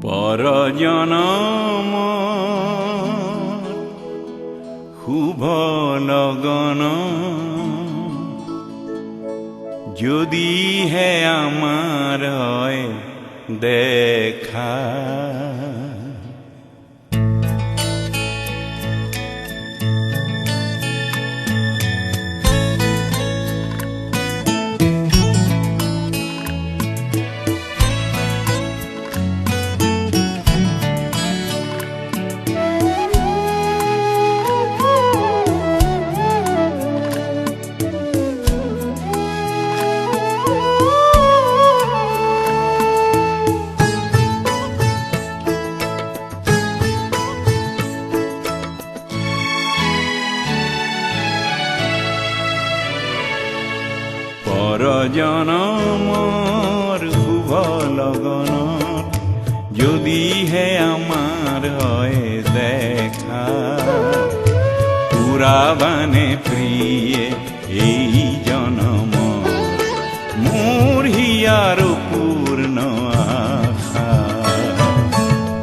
পর জনম শুভ লগন যদিহে আমার হয় দেখা। পর জনমর শুভ লগন যদিহে আমার হয় দেখা। পুরাবানে প্রিয়ে এই জনম মোর হিয়ার পূর্ণ আশা।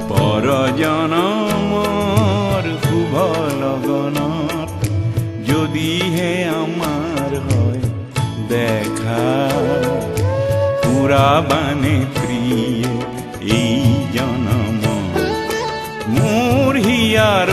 পর জনমর শুভ লগন যদিহে আমার হয় দেখা। পুরাবানে প্রিয়ে এই জনম মোর হিয়ার